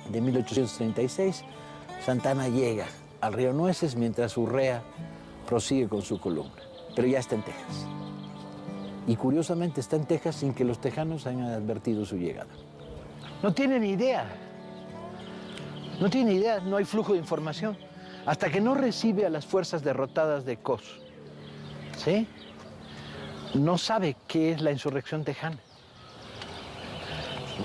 de 1836, Santana llega al río Nueces mientras Urrea prosigue con su columna, pero ya está en Texas. Y curiosamente está en Texas sin que los tejanos hayan advertido su llegada. No tienen idea. No tiene idea, no hay flujo de información. Hasta que no recibe a las fuerzas derrotadas de Cos, ¿sí? No sabe qué es la insurrección tejana.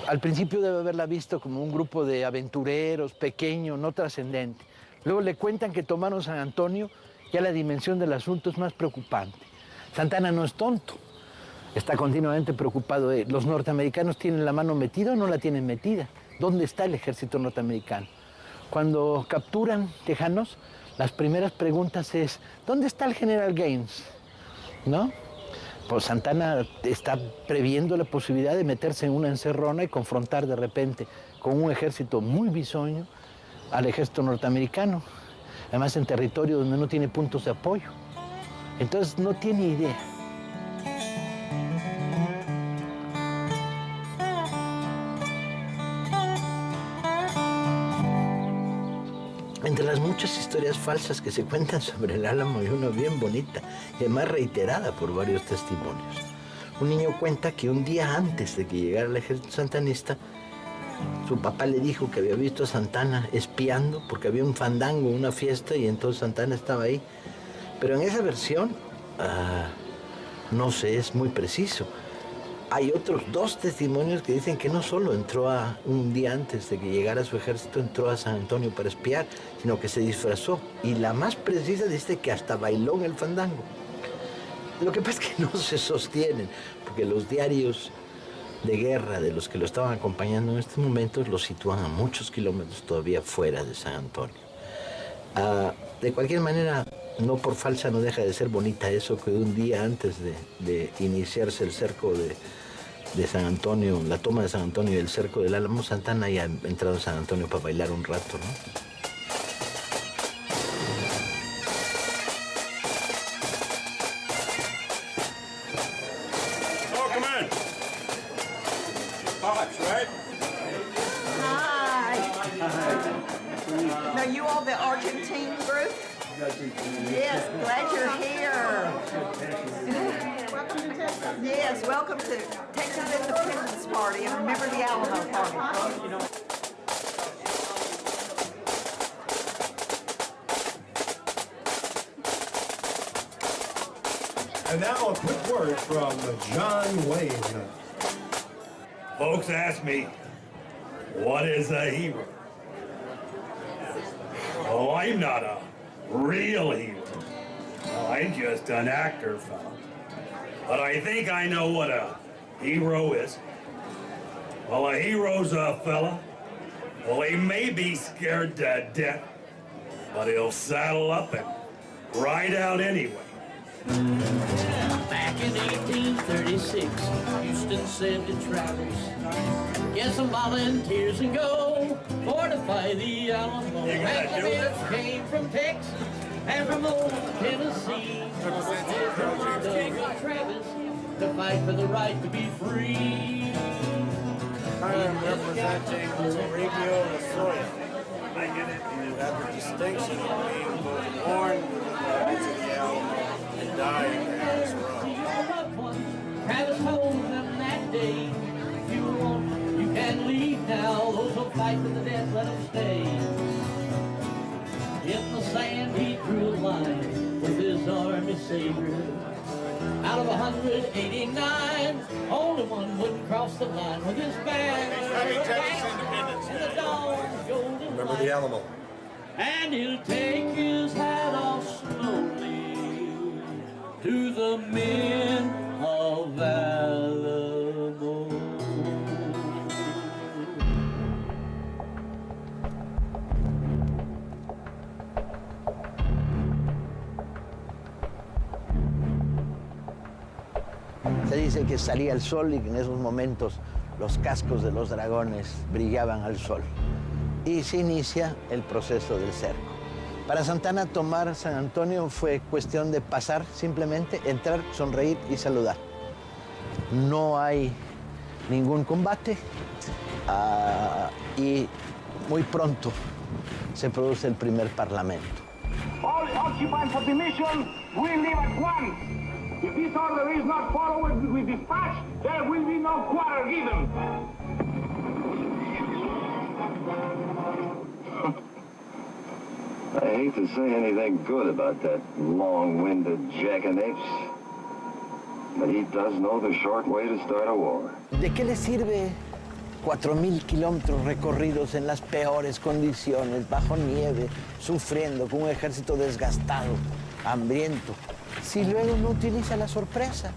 Al principio debe haberla visto como un grupo de aventureros, pequeño, no trascendente. Luego le cuentan que tomaron San Antonio, ya la dimensión del asunto es más preocupante. Santana no es tonto, está continuamente preocupado de los norteamericanos tienen la mano metida o no la tienen metida. ¿Dónde está el ejército norteamericano? Cuando capturan tejanos, las primeras preguntas es, ¿dónde está el general Gaines? ¿No? Pues Santana está previendo la posibilidad de meterse en una encerrona y confrontar de repente con un ejército muy bisoño al ejército norteamericano, además en territorio donde no tiene puntos de apoyo. Entonces no tiene idea. Entre las muchas historias falsas que se cuentan sobre el Álamo hay una bien bonita y además reiterada por varios testimonios. Un niño cuenta que un día antes de que llegara el ejército santanista, su papá le dijo que había visto a Santana espiando porque había un fandango, una fiesta, y entonces Santana estaba ahí. Pero en esa versión, no sé, es muy preciso. Hay otros dos testimonios que dicen que no solo entró un día antes de que llegara su ejército, entró a San Antonio para espiar, sino que se disfrazó. Y la más precisa dice que hasta bailó en el fandango. Lo que pasa es que no se sostienen, porque los diarios de guerra de los que lo estaban acompañando en estos momentos lo sitúan a muchos kilómetros todavía fuera de San Antonio. De cualquier manera, no por falsa no deja de ser bonita eso que un día antes de iniciarse el cerco de San Antonio, la toma de San Antonio y el cerco del Álamo, Santana haya entrado a San Antonio para bailar un rato, ¿no? Are you all the Argentine group? Yes, glad you're here. Welcome to Texas. Yes, welcome to Texas Independence Party, and remember the Alamo Party. And now a quick word from John Wayne. Folks ask me, what is a hero? Oh, I'm not a real hero. I'm just an actor, fella. But I think I know what a hero is. Well, a hero's a fella. Well, he may be scared to death, but he'll saddle up and ride out anyway. Back in 1836, Houston said to Travers, get some volunteers and go fortify the Alamo. And came from Texas and from old Tennessee. Travis to fight for the right to be free. I am representing Toribio Lozoya. I get it. You have the distinction of being both born with the right to the Alamo and dying as well. Travis told them that day, if you want, you can leave now. Those who fight to the death, let them stay. In the sand he drew a line with his army saber. Out of 189, only one wouldn't cross the line with his banner. And the dawn's golden Remember the Alamo. and he'll take his hat off slowly to the men of Alamo. Se dice que salía el sol y que en esos momentos los cascos de los dragones brillaban al sol. Y se inicia el proceso del cerco. Para Santana tomar San Antonio fue cuestión de pasar, simplemente entrar, sonreír y saludar. No hay ningún combate y muy pronto se produce el primer parlamento. All occupants of the mission will leave at once. If this order is not followed with dispatch, there will be no quarter given. I hate to say anything good about that long-winded jackanapes, but he does know the short way to start a war. ¿De qué le sirve 4.000 kilómetros recorridos en las peores condiciones, bajo nieve, sufriendo, con un ejército desgastado, hambriento, si luego no utiliza la sorpresa?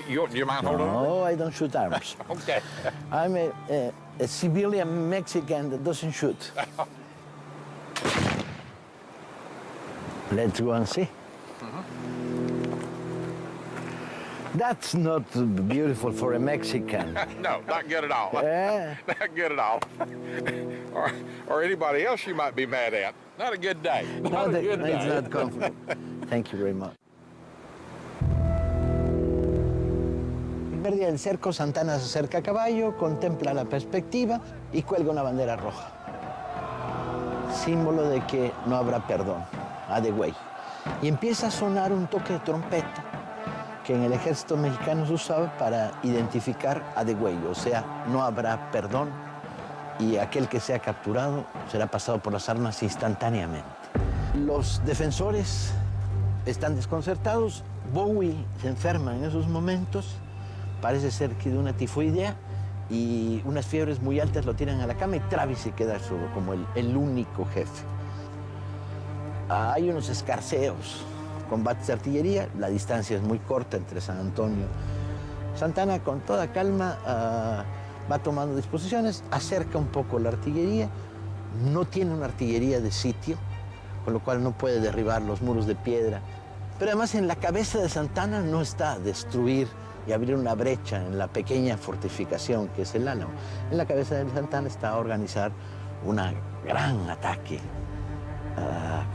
You mind holding on? No, I don't shoot arms. Okay. I'm a civilian Mexican that doesn't shoot. Let's go and see. That's not beautiful for a Mexican. No, not good at all. Yeah. Not good at all. or anybody else you might be mad at. Not a good day. Not a good day. It's not comfortable. Thank you very much. El primer día del cerco, Santana se acerca a caballo, contempla la perspectiva y cuelga una bandera roja. Símbolo de que no habrá perdón a Degüello. Y empieza a sonar un toque de trompeta que en el ejército mexicano se usaba para identificar a Degüello, o sea, no habrá perdón y aquel que sea capturado será pasado por las armas instantáneamente. Los defensores están desconcertados, Bowie se enferma en esos momentos, parece ser que de una tifoidea y unas fiebres muy altas lo tiran a la cama y Travis se queda solo como el único jefe. Hay unos escarceos, combates de artillería, la distancia es muy corta entre San Antonio. Santana con toda calma va tomando disposiciones, acerca un poco la artillería, no tiene una artillería de sitio, con lo cual no puede derribar los muros de piedra. Pero además en la cabeza de Santana no está destruir y abrir una brecha en la pequeña fortificación que es el Álamo. En la cabeza de Santana está organizar un gran ataque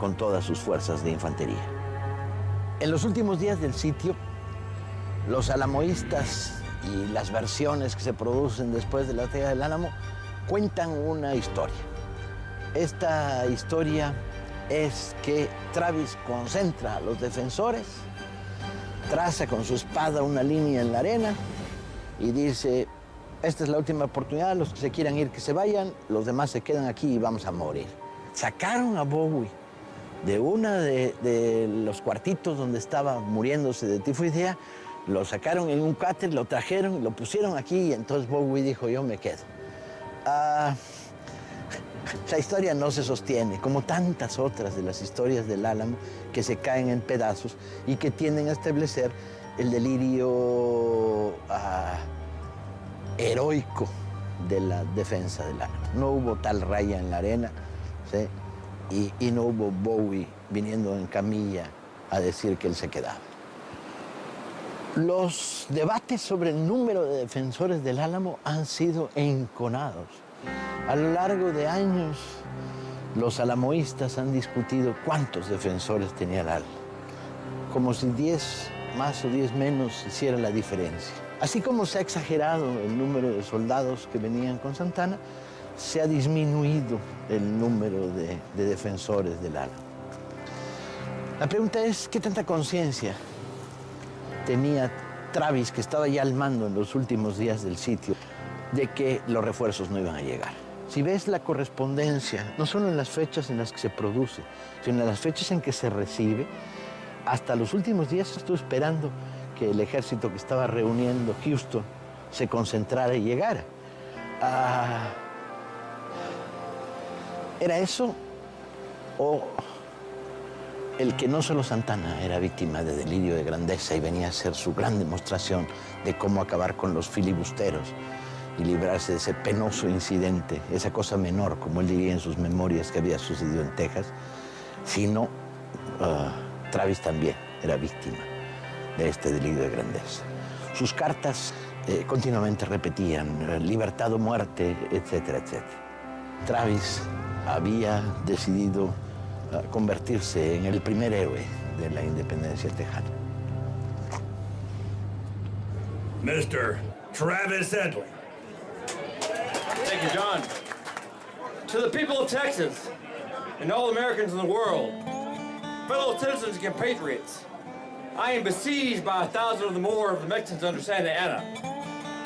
con todas sus fuerzas de infantería. En los últimos días del sitio, los alamoístas y las versiones que se producen después de la batalla del Álamo cuentan una historia. Esta historia es que Travis concentra a los defensores, traza con su espada una línea en la arena y dice, esta es la última oportunidad, los que se quieran ir que se vayan, los demás se quedan aquí y vamos a morir. Sacaron a Bowie de uno de los cuartitos donde estaba muriéndose de tifoidea, lo sacaron en un cáter, lo trajeron, lo pusieron aquí y entonces Bowie dijo, yo me quedo. La historia no se sostiene, como tantas otras de las historias del Álamo que se caen en pedazos y que tienden a establecer el delirio heroico de la defensa del Álamo. No hubo tal raya en la arena, ¿sí? Y no hubo Bowie viniendo en camilla a decir que él se quedaba. Los debates sobre el número de defensores del Álamo han sido enconados. A lo largo de años, los alamoístas han discutido cuántos defensores tenía el Álamo, como si 10 más o 10 menos hiciera la diferencia. Así como se ha exagerado el número de soldados que venían con Santana, se ha disminuido el número de defensores del Álamo. La pregunta es, ¿qué tanta conciencia tenía Travis, que estaba ya al mando en los últimos días del sitio, de que los refuerzos no iban a llegar? Si ves la correspondencia, no solo en las fechas en las que se produce, sino en las fechas en que se recibe, hasta los últimos días estuve esperando que el ejército que estaba reuniendo Houston se concentrara y llegara. ¿Era eso o el que no solo Santana era víctima de delirio de grandeza y venía a ser su gran demostración de cómo acabar con los filibusteros y librarse de ese penoso incidente, esa cosa menor, como él diría en sus memorias, que había sucedido en Texas, sino Travis también era víctima de este delirio de grandeza? Sus cartas continuamente repetían libertad o muerte, etcétera, etcétera. Travis había decidido convertirse en el primer héroe de la independencia tejana. Mr. Travis Edley. Thank you, John. To the people of Texas and all Americans in the world, fellow citizens and compatriots, I am besieged by 1,000 or more of the Mexicans under Santa Anna.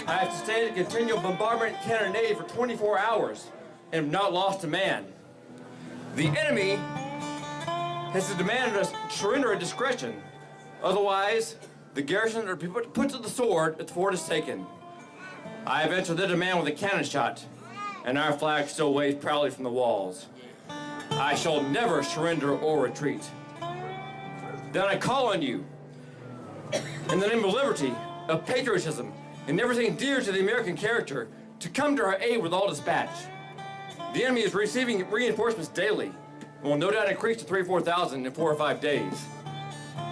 I have sustained a continual bombardment and cannonade for 24 hours and have not lost a man. The enemy has demanded us surrender at discretion. Otherwise, the garrison are put to the sword if the fort is taken. I have answered their demand with a cannon shot, and our flag still waves proudly from the walls. I shall never surrender or retreat. Then I call on you, in the name of liberty, of patriotism, and everything dear to the American character, to come to our aid with all dispatch. The enemy is receiving reinforcements daily, and will no doubt increase to 3,000 or 4,000 in 4 or 5 days.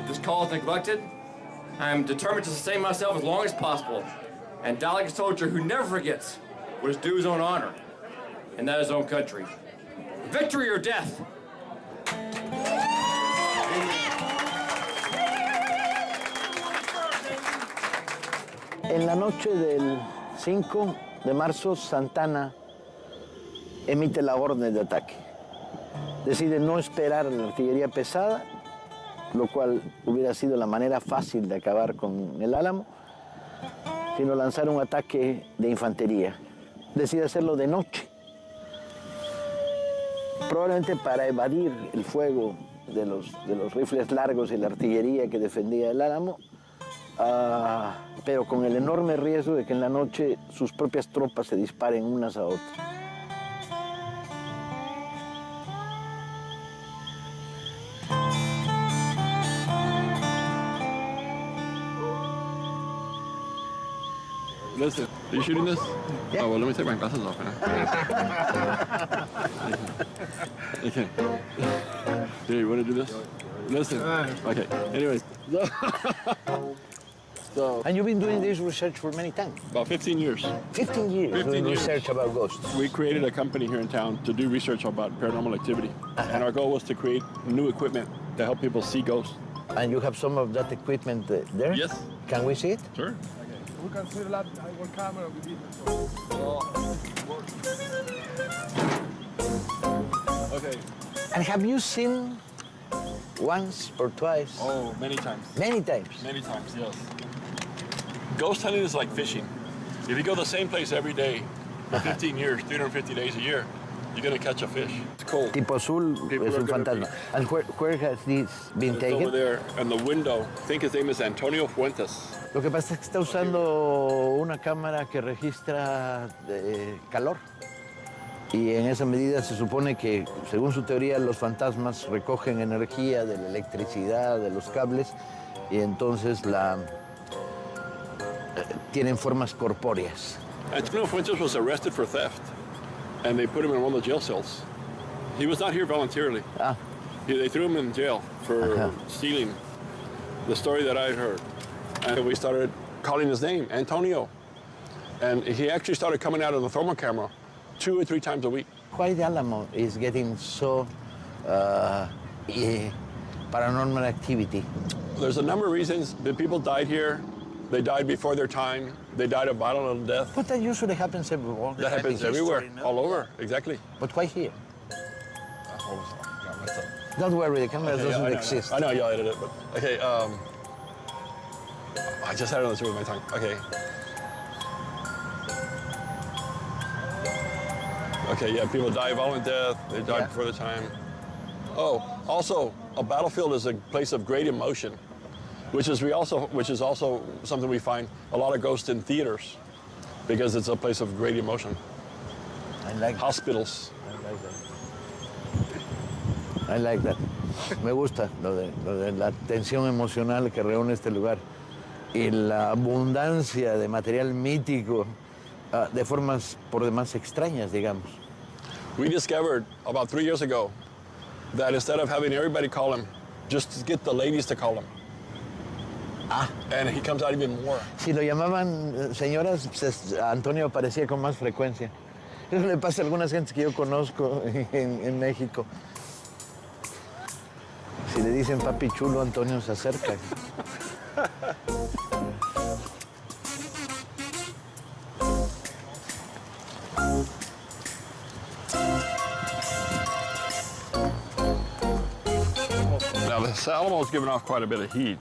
If this call is neglected, I am determined to sustain myself as long as possible, and die like a soldier who never forgets what is due his own honor, and that is his own country. Victory or death! En la noche del 5 de marzo, Santana emite la orden de ataque. Decide no esperar a la artillería pesada, lo cual hubiera sido la manera fácil de acabar con el Álamo, sino lanzar un ataque de infantería. Decide hacerlo de noche, probablemente para evadir el fuego de los rifles largos y la artillería que defendía el Álamo, pero con el enorme riesgo de que en la noche sus propias tropas se disparen unas a otras. Listen, are you shooting this? Yeah. Oh, well, let me take my glasses off. Okay. Here, you want to do this? Listen. Okay. Anyways. So, and you've been doing this research for many times? About 15 years. 15 years 15 doing years. research about ghosts. We created a company here in town to do research about paranormal activity. And our goal was to create new equipment to help people see ghosts. And you have some of that equipment there? Yes. Can we see it? Sure. We can see a lot. One camera we did. Okay. And have you seen once or twice? Oh, many times. Many times? Many times, yes. Ghost hunting is like fishing. If you go the same place every day for 15 years, 350 days a year, you're going to catch a fish. It's cold. Tipo azul People es are un gonna fantasma. And where has this been It's taken? over there, and the window. I think his name is Antonio Fuentes. Lo que pasa es que está usando una cámara que registra calor. Y en esa medida se supone que, según su teoría, los fantasmas recogen energía de la electricidad, de los cables, y entonces tienen formas corpóreas. Antonio Fuentes was arrested for theft, and they put him in one of the jail cells. He was not here voluntarily. They threw him in jail for stealing. The story that I heard. And we started calling his name, Antonio. And he actually started coming out of the thermal camera 2 or 3 times a week. Why the Alamo is getting so paranormal activity? There's a number of reasons. The people died here. They died before their time. They died a violent death. But that usually happens everywhere. That happens everywhere, all over, exactly. But why here? Don't worry, the camera doesn't exist. I know y'all edited it, but okay. I just had it on the tip of my tongue. Okay. Okay, yeah, people die violent death. They died before their time. Oh, also, a battlefield is a place of great emotion, which is also something we find a lot of ghosts in theaters, because it's a place of great emotion. I like hospitals. I like that. Me gusta lo de la tensión emocional que reúne este lugar y la abundancia de material mítico de formas por demás extrañas, digamos. We discovered about 3 years ago that instead of having everybody call him, just get the ladies to call him. And he comes out even more. Si lo llamaban señoras, pues Antonio aparecía con más frecuencia. Eso le pasa a algunas gentes que yo conozco en México. Si le dicen papi chulo, Antonio se acerca. Now, the Alamo is giving off quite a bit of heat.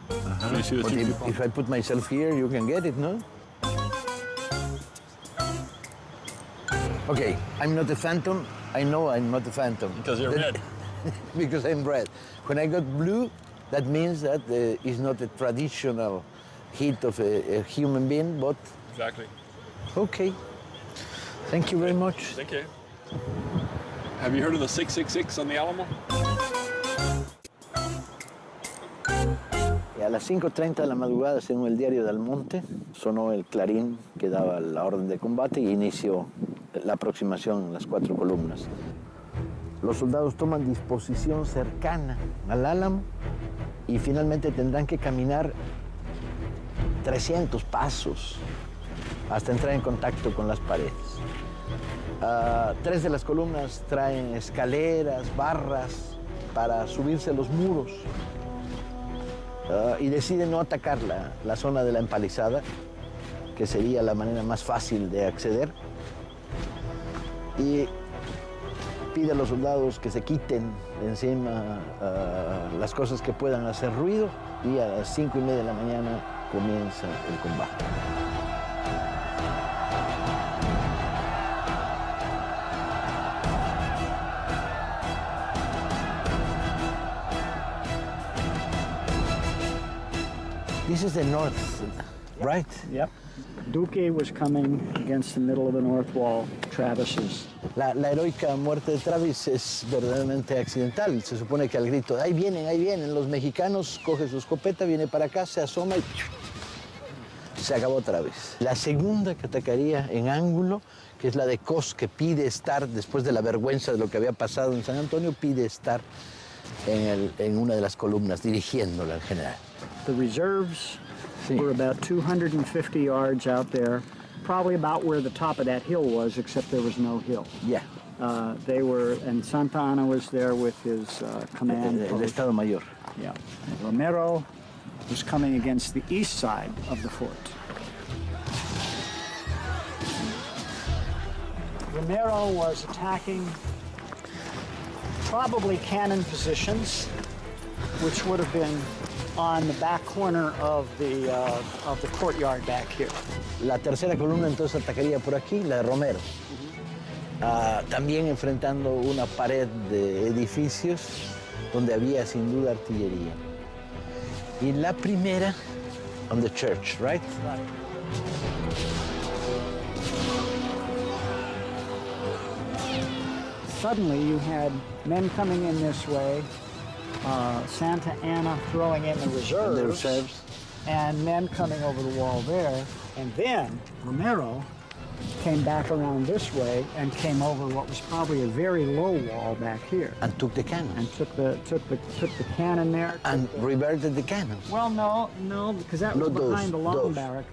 You see the But if I put myself here, you can get it, no? Okay, I'm not a phantom. I know I'm not a phantom. Because you're red. Because I'm red. When I got blue, that means that it's not a traditional heat of a human being, but... Exactly. Okay. Thank you very much. Thank you. Have you heard of the 666 on the Alamo? Y a las 5:30 de la madrugada, según el diario de Almonte, sonó el clarín que daba la orden de combate y inició la aproximación en las 4 columnas. Los soldados toman disposición cercana al Álamo y finalmente tendrán que caminar 300 pasos hasta entrar en contacto con las paredes. 3 de las columnas traen escaleras, barras para subirse a los muros. Y deciden no atacar la zona de la empalizada, que sería la manera más fácil de acceder. Y pide a los soldados que se quiten de encima las cosas que puedan hacer ruido, y a las 5:30 de la mañana comienza el combate. This is the north, right? Yep. Duque was coming against the middle of the north wall. Travis's. La heroica muerte de Travis es verdaderamente accidental. Se supone que al grito de ahí vienen los mexicanos, coge su escopeta, viene para acá, se asoma y se acabó Travis. La segunda que atacaría en ángulo, que es la de Cos, que pide estar, después de la vergüenza de lo que había pasado en San Antonio, pide estar en una de las columnas, dirigiéndola al general. The reserves were about 250 yards out there, probably about where the top of that hill was, except there was no hill. Yeah. They were, and Santa Anna was there with his command El post. Estado Mayor. Yeah. Romero was coming against the east side of the fort. Romero was attacking probably cannon positions, which would have been on the back corner of the courtyard back here. La tercera columna entonces atacaría por aquí, la de Romero. También enfrentando una pared de edificios donde había sin duda artillería. Y la primera on the church, right? Right. Suddenly you had men coming in this way, Santa Anna throwing in the reserves, and men coming over the wall there, and then Romero came back around this way and came over what was probably a very low wall back here. And took the cannon. And took the cannon there. And reverted the cannons. Well, no, because that was behind the long barrack.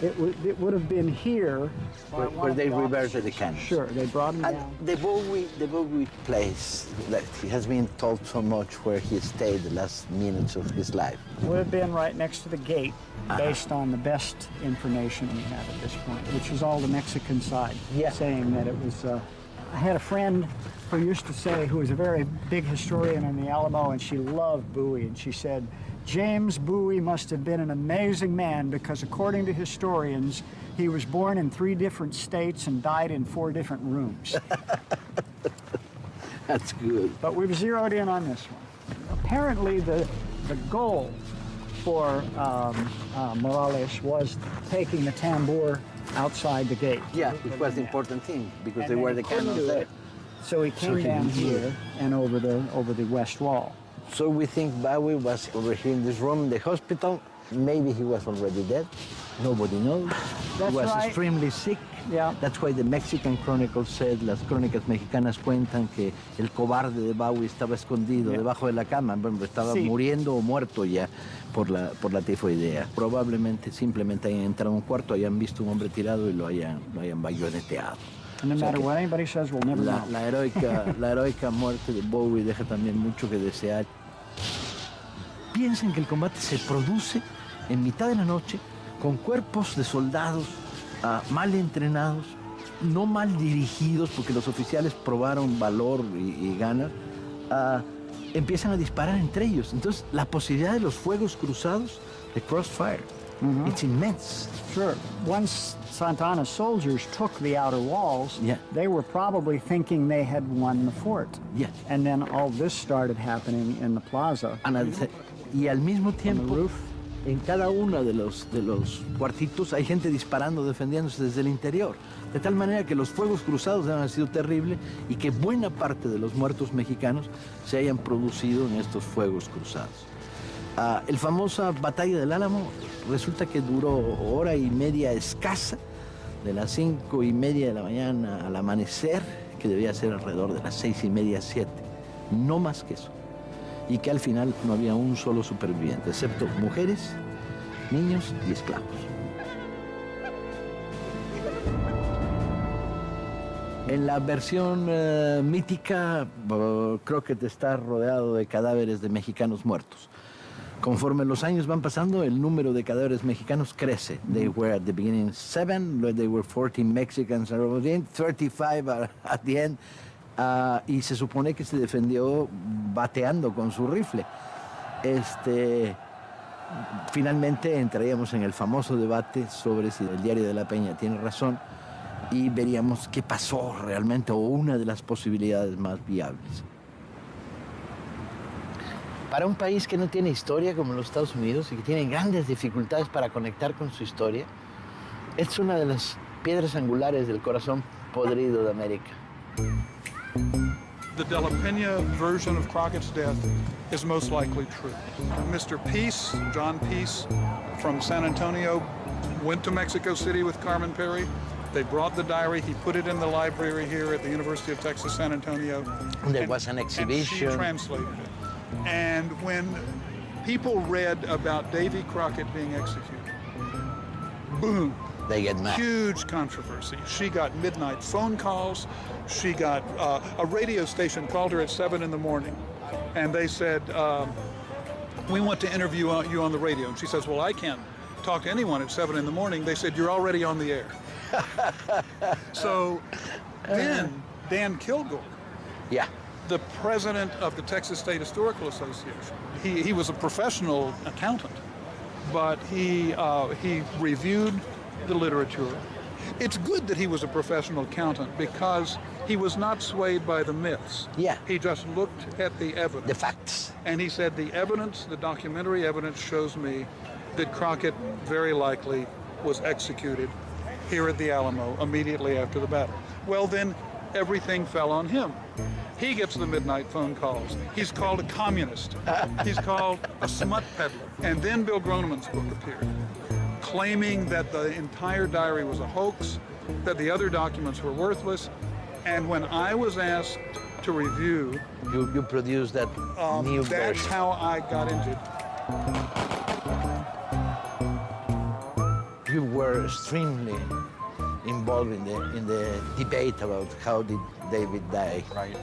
It would have been here where they reverted the cannons. Sure, they brought him down. The Bowie place that he has been told so much, where he stayed the last minutes of his life. Would have been right next to the gate, based on the best information we have at this point, which was all the Mexican side, saying that it was. I had a friend who used to say, who was a very big historian in the Alamo, and she loved Bowie, and she said, James Bowie must have been an amazing man because, according to historians, he was born in 3 different states and died in 4 different rooms. That's good. But we've zeroed in on this one. Apparently, the goal for Morales was taking the tambour outside the gate. Yeah, it was the important thing because they were the cannons there. So he came down here and over the west wall. So we think Bowie was over here in this room in the hospital. Maybe he was already dead. Nobody knows. That's he was right. extremely sick. Yeah. That's why the Mexican Chronicles said, las crónicas mexicanas cuentan que el cobarde de Bowie estaba escondido debajo de la cama. Bueno, estaba muriendo o muerto ya por la tifoidea. Probablemente simplemente hayan entrado a un cuarto, hayan visto un hombre tirado y lo hayan bayoneteado. And no matter what anybody says, we'll never know. La heroica muerte de Bowie deja también mucho que desear. Piensen que el combate se produce en mitad de la noche con cuerpos de soldados mal entrenados, no mal dirigidos, porque los oficiales probaron valor y ganas, empiezan a disparar entre ellos. Entonces, la posibilidad de los fuegos cruzados, the crossfire, it's immense. Sure. Once Santa Anna's soldiers took the outer walls, they were probably thinking they had won the fort. Yeah. And then all this started happening in the plaza. Y al mismo tiempo, en cada uno de los cuartitos hay gente disparando, defendiéndose desde el interior. De tal manera que los fuegos cruzados han sido terribles y que buena parte de los muertos mexicanos se hayan producido en estos fuegos cruzados. El famosa Batalla del Álamo resulta que duró hora y media escasa, de las 5:30 de la mañana al amanecer, que debía ser alrededor de las 6:30, 7. No más que eso. Y que al final no había un solo superviviente, excepto mujeres, niños y esclavos. En la versión mítica, Crockett está rodeado de cadáveres de mexicanos muertos. Conforme los años van pasando, el número de cadáveres mexicanos crece. They were at the beginning 7, they were 14 Mexicans at the end, 35 at the end. Y se supone que se defendió bateando con su rifle. Finalmente entraríamos en el famoso debate sobre si el Diario de la Peña tiene razón y veríamos qué pasó realmente o una de las posibilidades más viables. Para un país que no tiene historia como los Estados Unidos y que tiene grandes dificultades para conectar con su historia, es una de las piedras angulares del corazón podrido de América. The De La Peña version of Crockett's death is most likely true. Mr. Peace, John Peace, from San Antonio, went to Mexico City with Carmen Perry. They brought the diary. He put it in the library here at the University of Texas, San Antonio. There was an exhibition. And she translated it. And when people read about Davy Crockett being executed, boom. They get mad. Huge controversy. She got midnight phone calls. She got a radio station called her at 7 in the morning, and they said, "We want to interview you on the radio." And she says, "Well, I can't talk to anyone at 7 in the morning." They said, "You're already on the air." So then Dan Kilgore, the president of the Texas State Historical Association, he was a professional accountant, but he reviewed the literature. It's good that he was a professional accountant because he was not swayed by the myths. He just looked at the evidence. The facts. And he said the evidence, the documentary evidence shows me that Crockett very likely was executed here at the Alamo immediately after the battle. Well, then everything fell on him. He gets the midnight phone calls. He's called a communist. He's called a smut peddler. And then Bill Groneman's book appeared, claiming that the entire diary was a hoax, that the other documents were worthless. And when I was asked to review... You produced that new version. That's how I got into it. You were extremely involved in the debate about how did David die. Right.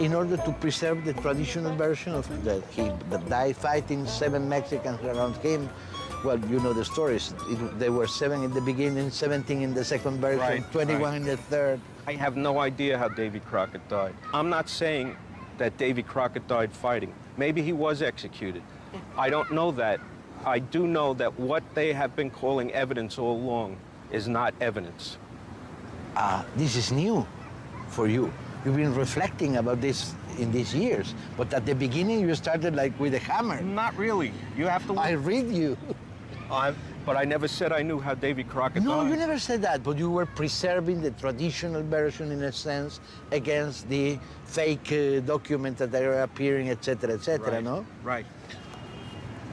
In order to preserve the traditional version of that he died fighting 7 Mexicans around him. Well, you know the stories. There were 7 in the beginning, 17 in the second version, 21 in the third. I have no idea how Davy Crockett died. I'm not saying that Davy Crockett died fighting. Maybe he was executed. I don't know that. I do know that what they have been calling evidence all along is not evidence. This is new for you. You've been reflecting about this in these years, but at the beginning you started like with a hammer. Not really. You have to look. I read you. But I never said I knew how Davy Crockett died. No, you never said that, but you were preserving the traditional version in a sense against the fake documents that are appearing, etc., etc., no? Right.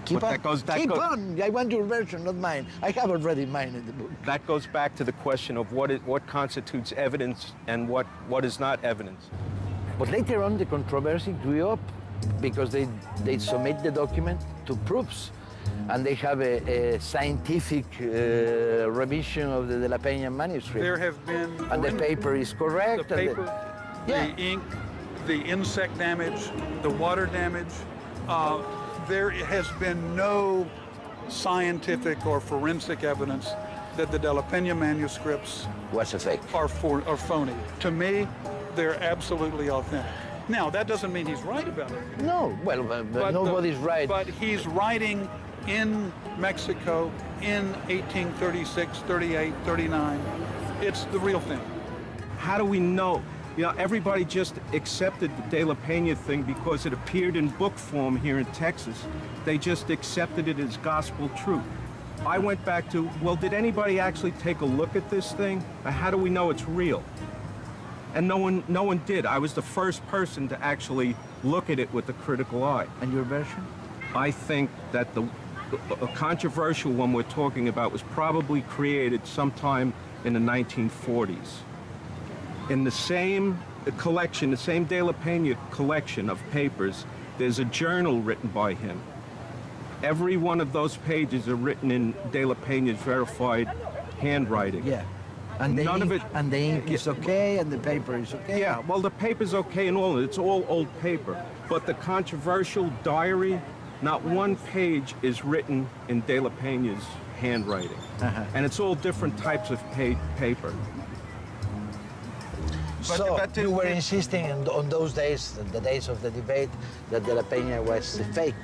Keep on. I want your version, not mine. I have already mine in the book. That goes back to the question of what constitutes evidence and what is not evidence. But later on, the controversy grew up because they submit the document to proofs, and they have a scientific revision of the De La Peña manuscript. There have been... And the paper is correct. The paper, the ink, the insect damage, the water damage. There has been no scientific or forensic evidence that the De La Peña manuscripts was a fake are phony. To me, they're absolutely authentic. Now, that doesn't mean he's right about it. No, well, but nobody's right. But he's writing in Mexico in 1836, 38, 39. It's the real thing. How do we know? You know, everybody just accepted the De La Peña thing because it appeared in book form here in Texas. They just accepted it as gospel truth. I went back to, well, did anybody actually take a look at this thing? How do we know it's real? And no one did. I was the first person to actually look at it with a critical eye. And your version? I think that a controversial one we're talking about was probably created sometime in the 1940s. In the same collection, the same De La Peña collection of papers, there's a journal written by him. Every one of those pages are written in De La Peña's verified handwriting. Yeah. And the ink is okay, and the paper is okay? Yeah, well, the paper's okay and all, it's all old paper. But the controversial diary, not one page is written in De La Peña's handwriting. And it's all different types of paper. So you were insisting on those days, the days of the debate, that De La Peña was a fake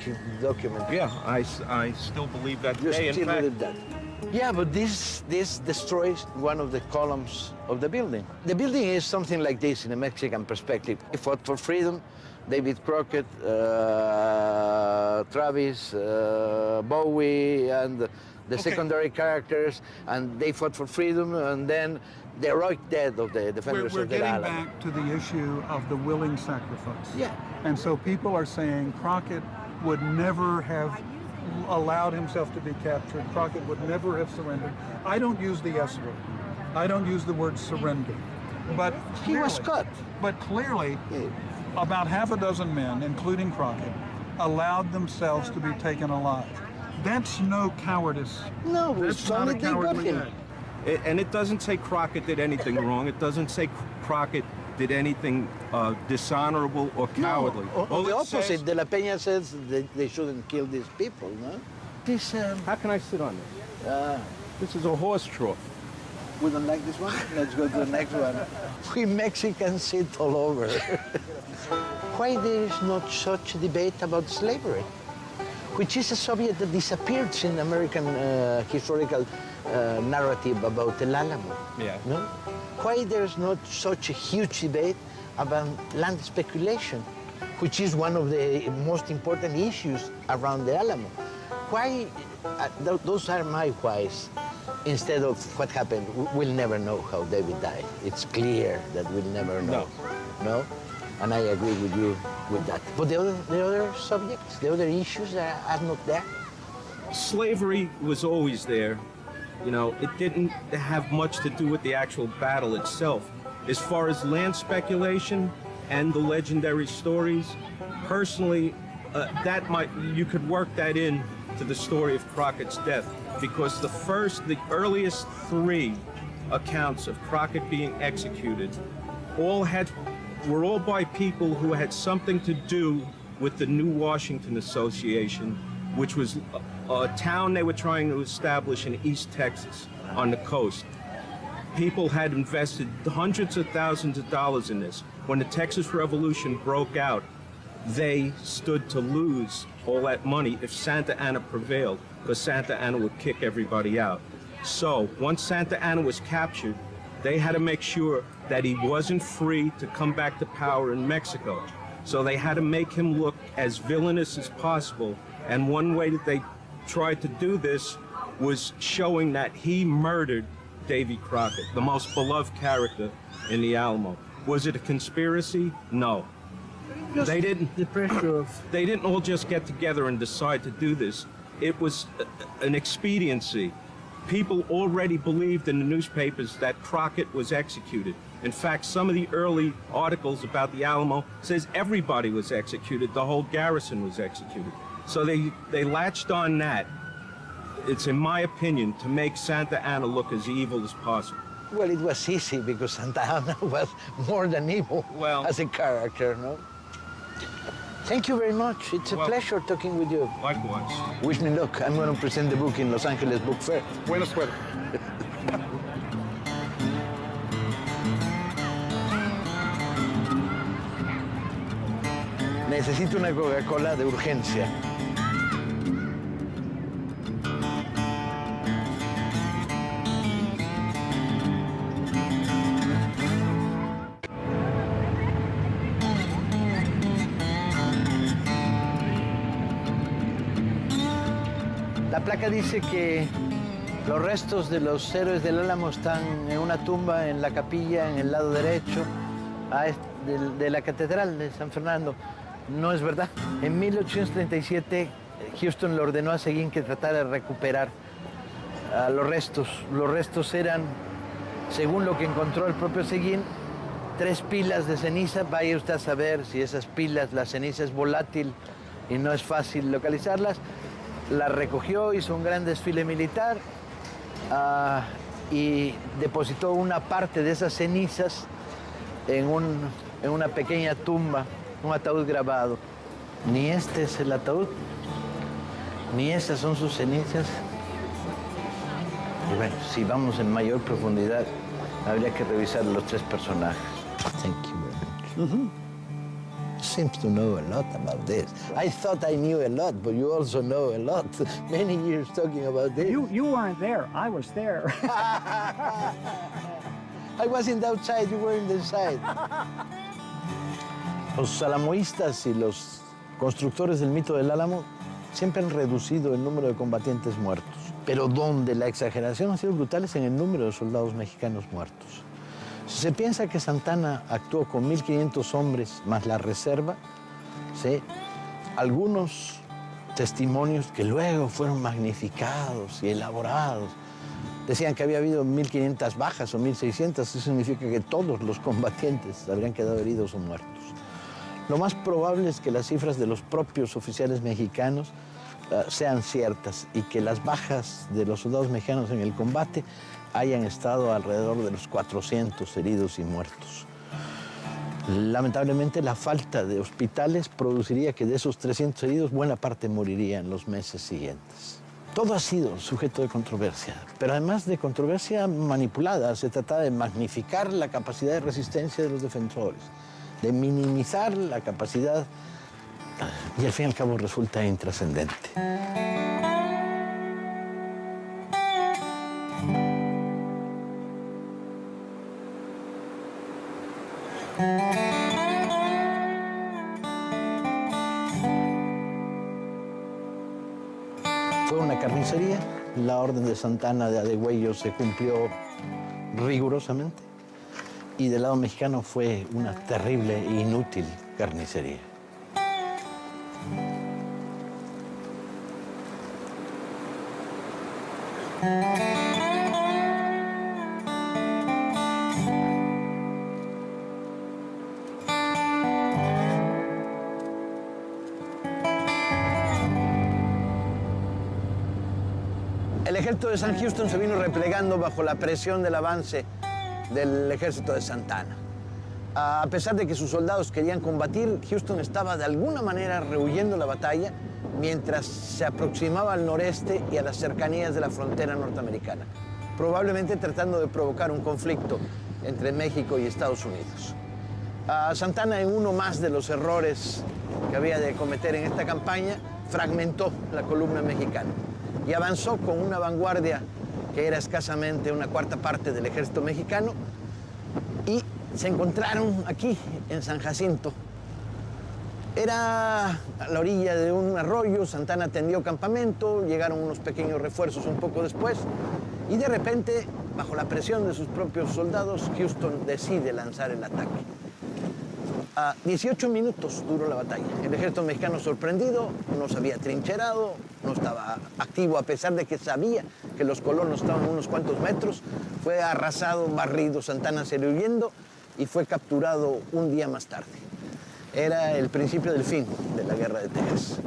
document. Yeah, I still believe that You today. still In fact, believe that? Yeah, but this destroys one of the columns of the building. The building is something like this in a Mexican perspective. He fought for freedom. David Crockett, Travis, Bowie, and the secondary characters, and they fought for freedom, and then the heroic death of the defenders We're of the getting Alamo. back to the issue of the willing sacrifice. Yeah. And so people are saying Crockett would never have allowed himself to be captured. Crockett would never have surrendered. I don't use the S word. I don't use the word surrender. But He was cut. But clearly, about half a dozen men, including Crockett, allowed themselves to be taken alive. That's no cowardice. No, that's it's not only a they got cowardly him. act. And it doesn't say Crockett did anything wrong. It doesn't say Crockett did anything dishonorable or cowardly. No, All the it opposite. says- De La Peña says they shouldn't kill these people, no? This, How can I sit on this? This is a horse trough. We don't like this one? Let's go to the next one. We Mexicans sit all over. Why there is not such a debate about slavery, which is a subject that disappeared in American historical narrative about El Alamo? Yeah. No? Why there's not such a huge debate about land speculation, which is one of the most important issues around the Alamo? Why, those are my whys, instead of what happened. We'll never know how David died. It's clear that we'll never know. No? And I agree with you with that. But the other subjects, the other issues are not there? Slavery was always there. You know, it didn't have much to do with the actual battle itself. As far as land speculation and the legendary stories, personally, you could work that in to the story of Crockett's death, because the earliest 3 accounts of Crockett being executed were all by people who had something to do with the New Washington Association, which was a town they were trying to establish in East Texas on the coast. People had invested hundreds of thousands of dollars in this. When the Texas Revolution broke out, they stood to lose all that money if Santa Anna prevailed, because Santa Anna would kick everybody out. So once Santa Anna was captured, they had to make sure that he wasn't free to come back to power in Mexico. So they had to make him look as villainous as possible. And one way that they tried to do this was showing that he murdered Davy Crockett, the most beloved character in the Alamo. Was it a conspiracy? No. They didn't. The pressure of. They didn't all just get together and decide to do this. It was an expediency. People already believed in the newspapers that Crockett was executed. In fact, some of the early articles about the Alamo says everybody was executed. The whole garrison was executed. So they latched on that. It's, in my opinion, to make Santa Anna look as evil as possible. Well, it was easy because Santa Anna was more than evil as a character, no? Thank you very much. It's a pleasure talking with you. Likewise. Wish me luck. I'm going to present the book in Los Angeles Book Fair. Buena suerte. Necesito una Coca-Cola de urgencia. La placa dice que los restos de los héroes del Álamo están en una tumba en la capilla, en el lado derecho de la Catedral de San Fernando. No es verdad. En 1837, Houston le ordenó a Seguín que tratara de recuperar los restos. Los restos eran, según lo que encontró el propio Seguín, 3 pilas de ceniza. Vaya usted a saber si esas pilas, la ceniza es volátil y no es fácil localizarlas. La recogió, hizo un gran desfile militar y depositó una parte de esas cenizas en una pequeña tumba, un ataúd grabado. Ni este es el ataúd, ni esas son sus cenizas. Y bueno, si vamos en mayor profundidad, habría que revisar los 3 personajes. Thank you very much. Seems to know a lot about this. I thought I knew a lot, but you also know a lot. Many years talking about this. You weren't there. I was there. I was in the outside, you were in the inside. Los alamoístas y los constructores del mito del Álamo siempre han reducido el número de combatientes muertos. Pero donde la exageración ha sido brutal es en el número de soldados mexicanos muertos. Si se piensa que Santana actuó con 1.500 hombres más la reserva, ¿sí? Algunos testimonios que luego fueron magnificados y elaborados decían que había habido 1.500 bajas o 1.600. Eso significa que todos los combatientes habrían quedado heridos o muertos. Lo más probable es que las cifras de los propios oficiales mexicanos sean ciertas y que las bajas de los soldados mexicanos en el combate hayan estado alrededor de los 400 heridos y muertos. Lamentablemente, la falta de hospitales produciría que de esos 300 heridos, buena parte moriría en los meses siguientes. Todo ha sido sujeto de controversia, pero además de controversia manipulada. Se trata de magnificar la capacidad de resistencia de los defensores, de minimizar la capacidad, y al fin y al cabo resulta intrascendente. Fue una carnicería. La orden de Santana de Adegüello se cumplió rigurosamente. Y del lado mexicano fue una terrible e inútil carnicería. El ejército de San Houston se vino replegando bajo la presión del avance del ejército de Santana. A pesar de que sus soldados querían combatir, Houston estaba de alguna manera rehuyendo la batalla mientras se aproximaba al noreste y a las cercanías de la frontera norteamericana, probablemente tratando de provocar un conflicto entre México y Estados Unidos. Santana, en uno más de los errores que había de cometer en esta campaña, fragmentó la columna mexicana y avanzó con una vanguardia que era escasamente una cuarta parte del ejército mexicano, y se encontraron aquí, en San Jacinto. Era a la orilla de un arroyo. Santana tendió campamento, llegaron unos pequeños refuerzos un poco después, y de repente, bajo la presión de sus propios soldados, Houston decide lanzar el ataque. 18 minutos duró la batalla. El ejército mexicano, sorprendido, no se había trincherado, no estaba activo, a pesar de que sabía que los colonos estaban a unos cuantos metros. Fue arrasado, barrido. Santana salió huyendo y fue capturado un día más tarde. Era el principio del fin de la Guerra de Texas.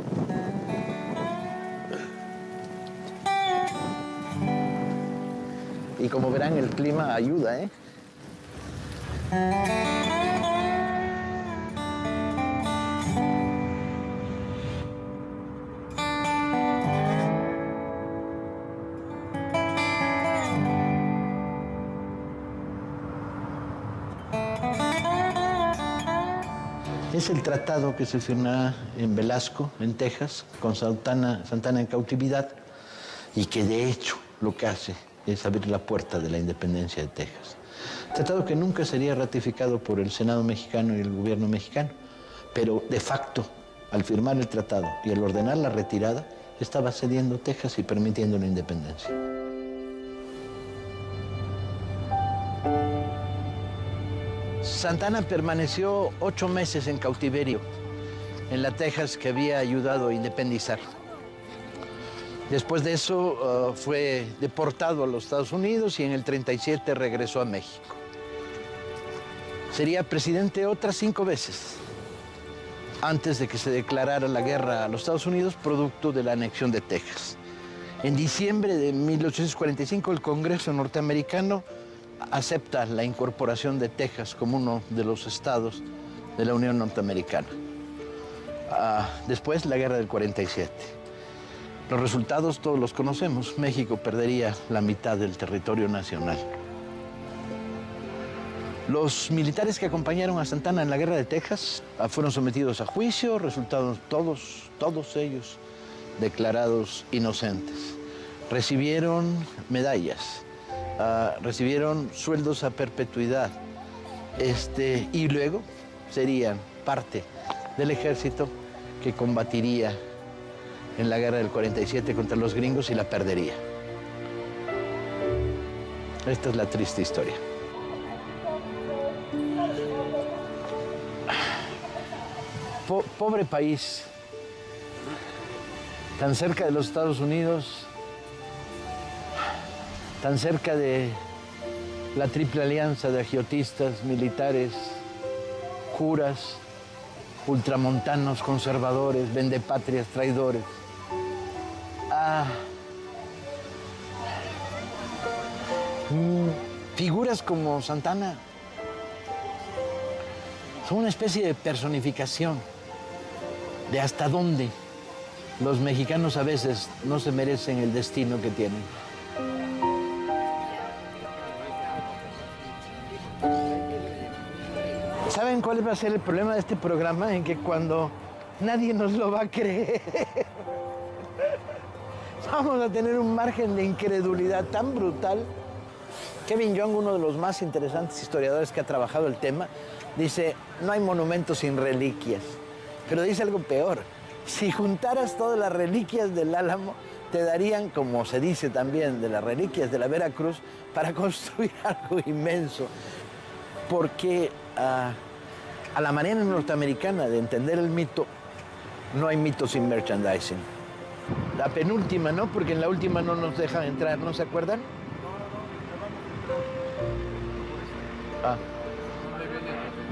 Y como verán, el clima ayuda, ¿eh? Es el tratado que se firma en Velasco, en Texas, con Santana en cautividad, y que de hecho lo que hace es abrir la puerta de la independencia de Texas. Tratado que nunca sería ratificado por el Senado mexicano y el gobierno mexicano, pero de facto, al firmar el tratado y al ordenar la retirada, estaba cediendo Texas y permitiendo la independencia. Santana permaneció 8 meses en cautiverio en la Texas que había ayudado a independizar. Después de eso fue deportado a los Estados Unidos y en el 37 regresó a México. Sería presidente otras 5 veces antes de que se declarara la guerra a los Estados Unidos producto de la anexión de Texas. En diciembre de 1845 el Congreso norteamericano acepta la incorporación de Texas como uno de los estados de la Unión Norteamericana. Después, la guerra del 47. Los resultados todos los conocemos. México perdería la mitad del territorio nacional. Los militares que acompañaron a Santana en la guerra de Texas fueron sometidos a juicio, resultaron todos ellos declarados inocentes. Recibieron medallas. Recibieron sueldos a perpetuidad y luego serían parte del ejército que combatiría en la guerra del 47 contra los gringos y la perdería. Esta es la triste historia. Pobre país, tan cerca de los Estados Unidos, tan cerca de la triple alianza de agiotistas, militares, curas, ultramontanos, conservadores, vendepatrias, traidores. Figuras como Santana son una especie de personificación de hasta dónde los mexicanos a veces no se merecen el destino que tienen. ¿Saben cuál va a ser el problema de este programa? En que cuando nadie nos lo va a creer, vamos a tener un margen de incredulidad tan brutal. Kevin Young, uno de los más interesantes historiadores que ha trabajado el tema, dice, no hay monumentos sin reliquias. Pero dice algo peor, si juntaras todas las reliquias del Álamo, te darían, como se dice también, de las reliquias de la Veracruz, para construir algo inmenso. Porque a la manera norteamericana de entender el mito, no hay mito sin merchandising. La penúltima, ¿no? Porque en la última no nos dejan entrar, ¿no se acuerdan?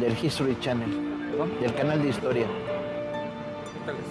Del History Channel, del canal de historia. ¿Qué tal es?